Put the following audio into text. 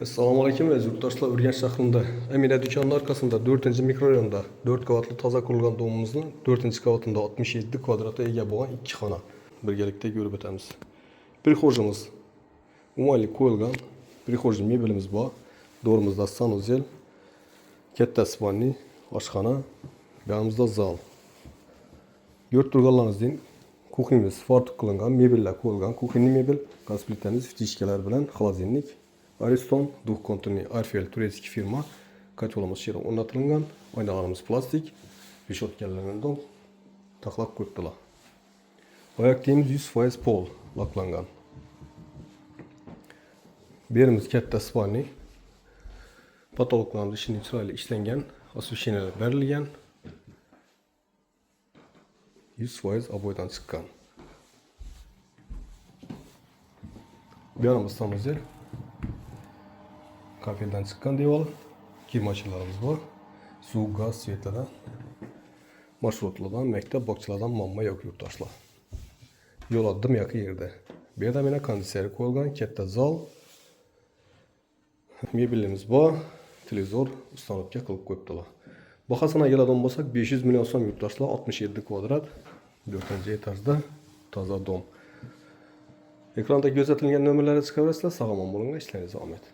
Assalomu alaykum aziz yurtdoshlar. Urganch shahrida Amina do'konining arkasida 4-mikrorayonda 4 qavatli toza qurilgan domimizning 4-qavatida 67 kvadratga ega bo'lgan 2 xona birgalikda ko'rib o'tamiz. Prixojimiz umayli qo'yilgan. Prixojda mebelimiz bor. Do'rimizda sanuzel, katta spanli, oshxona, yanimizda zal. Ko'rib turganlaringizdek, kuxnyamiz fartuq qilingan, mebellar qo'yilgan, kuxniy mebel, gaz plitamiz, fitishkalar bilan xolodilnik. Ariston двухконтурный Arfel turetski firma. Kotelimiz shira o'rnatilgan, oynalarimiz plastik, reshotkalardan dom taxlab qo'yibdilar. Oyoq kiyimiz 100% pol laklangan. Berimiz katta spalni. Patologlarimiz ishini chiroyli ishlangan, osvesheniyalar berilgan. 100% oboydan chiqqan. Bu yanımız sanuzel. Kafeldan chiqqan devor, kirmachilarimiz bor. Suv, gaz, svetlardan, marshrutlardan, maktab, bog'chalardan mamma yo'q yurtdoshlar. Yo'l oddim yaqin yerda. Bu yerda mana konditsioner qo'yilgan, katta zal. Mebelimiz bor, televizor, ustanovka qilib qo'yibdilar. Bahosini agaladigan bo'lsak 500 million so'm yurtdoshlar, 67 kvadrat, 4-etajda toza dom. Ekranda ko'rsatilgan nomerlarga chiqaverasizlar, sog' omon bo'linglar, ishlaringiz davom etsin.